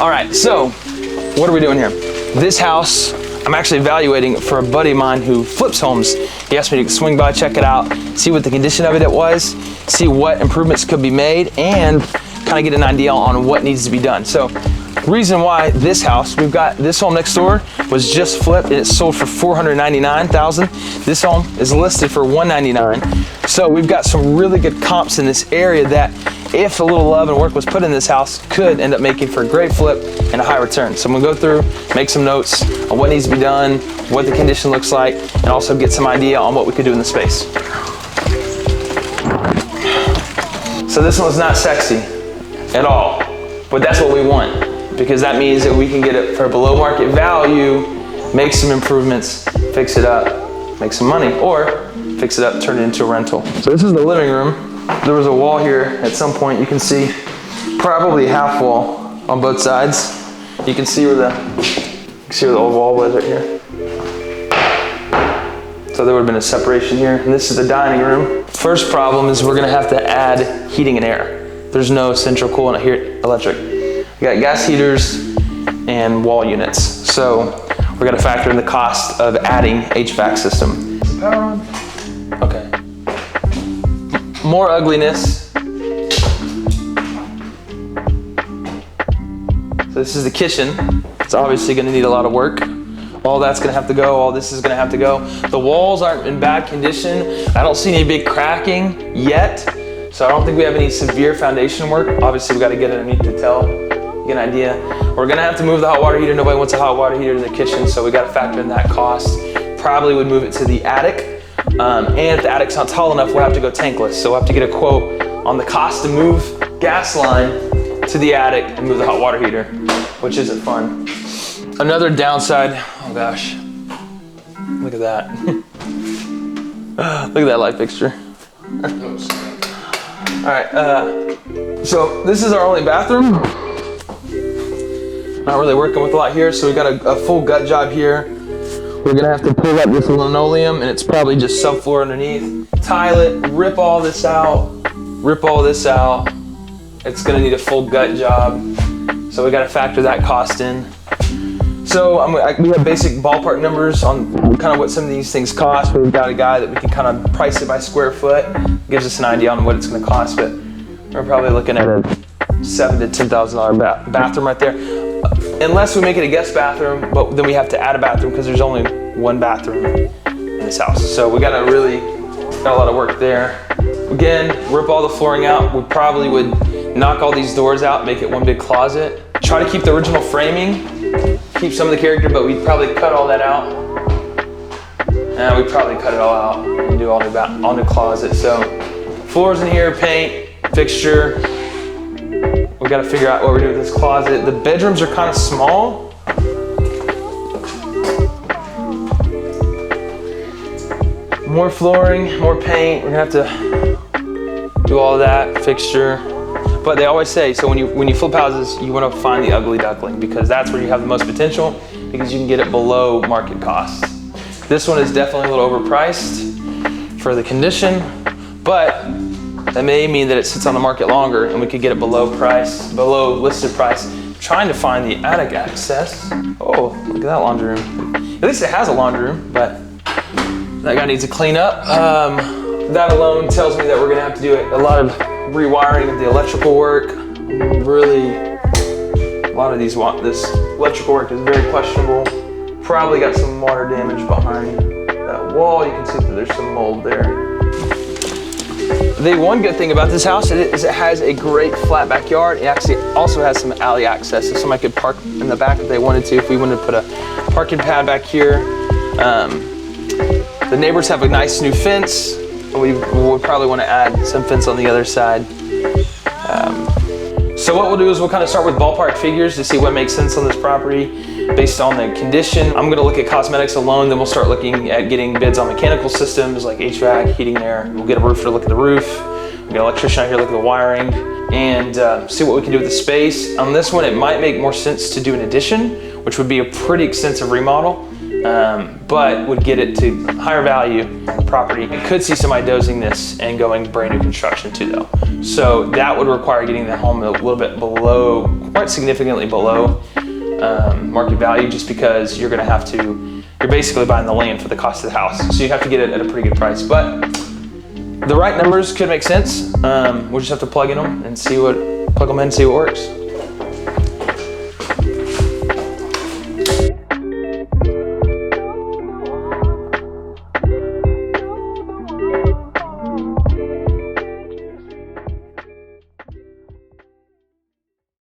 All right, so what are we doing here? This house, I'm actually evaluating it for a buddy of mine who flips homes. He asked me to swing by, check it out, see what the condition of it was, see what improvements could be made, and kind of get an idea on what needs to be done. So, reason why this house, we've got this home next door was just flipped and it sold for $499,000. This home is listed for $199,000. So we've got some really good comps in this area that, if a little love and work was put in this house, could end up making for a great flip and a high return. So I'm gonna go through, make some notes on what needs to be done, what the condition looks like, and also get some idea on what we could do in the space. So this one's not sexy at all, but that's what we want, because that means that we can get it for below market value, make some improvements, fix it up, make some money, or fix it up, turn it into a rental. So this is the living room. There was a wall here at some point. You can see probably a half wall on both sides. You can see where the old wall was right here. So there would have been a separation here. And this is the dining room. First problem is we're gonna have to add heating and air. There's no central coolant here, electric. We got gas heaters and wall units. So we're gonna factor in the cost of adding HVAC system. Power on? Okay. More ugliness. So this is the kitchen. It's obviously gonna need a lot of work. All that's gonna have to go, all this is gonna have to go. The walls aren't in bad condition. I don't see any big cracking yet. So I don't think we have any severe foundation work. Obviously we gotta get underneath to tell, get an idea. We're gonna have to move the hot water heater. Nobody wants a hot water heater in the kitchen, so we gotta factor in that cost. Probably would move it to the attic. And if the attic's not tall enough, we'll have to go tankless. So we'll have to get a quote on the cost to move gas line to the attic and move the hot water heater, which isn't fun. Another downside, oh gosh, look at that. Look at that light fixture. All right, so this is our only bathroom. Not really working with a lot here, so we got a full gut job here. We're gonna have to pull up this linoleum, and it's probably just subfloor underneath. Tile it, rip all this out, rip all this out. It's gonna need a full gut job, so we gotta factor that cost in. So we have basic ballpark numbers on kind of what some of these things cost, but we've got a guy that we can kind of price it by square foot, gives us an idea on what it's gonna cost, but we're probably looking at a $7,000 to $10,000 bathroom right there. Unless we make it a guest bathroom, but then we have to add a bathroom because there's only one bathroom in this house. So we got a lot of work there. Again, rip all the flooring out. We probably would knock all these doors out, make it one big closet. Try to keep the original framing, keep some of the character, but we'd probably cut all that out. And we'd probably cut it all out and do all new closet. So floors in here, paint, fixture. We gotta figure out what we're doing with this closet. The bedrooms are kind of small. More flooring, more paint. We're gonna have to do all of that, fixture. But they always say, so when you flip houses, you wanna find the ugly duckling because that's where you have the most potential because you can get it below market cost. This one is definitely a little overpriced for the condition, but that may mean that it sits on the market longer and we could get it below listed price. I'm trying to find the attic access. Oh, look at that laundry room. At least it has a laundry room, but that guy needs to clean up. That alone tells me that we're gonna have to do a lot of rewiring of the electrical work. Really, a lot of this electrical work is very questionable. Probably got some water damage behind that wall. You can see that there's some mold there. The one good thing about this house is it has a great flat backyard. It actually also has some alley access, so somebody could park in the back if they wanted to, if we wanted to put a parking pad back here. The neighbors have a nice new fence. We would probably want to add some fence on the other side. So what we'll do is we'll kind of start with ballpark figures to see what makes sense on this property based on the condition. I'm gonna look at cosmetics alone, then we'll start looking at getting bids on mechanical systems like HVAC, heating and air. We'll get a roofer to look at the roof. We'll get an electrician out here to look at the wiring and see what we can do with the space. On this one, it might make more sense to do an addition, which would be a pretty extensive remodel, but would get it to higher value property. It could see somebody dozing this and going brand new construction too though. So that would require getting the home a little bit below, quite significantly below market value, just because you're basically buying the land for the cost of the house. So you have to get it at a pretty good price. But the right numbers could make sense. We'll just have to plug them in and see what works.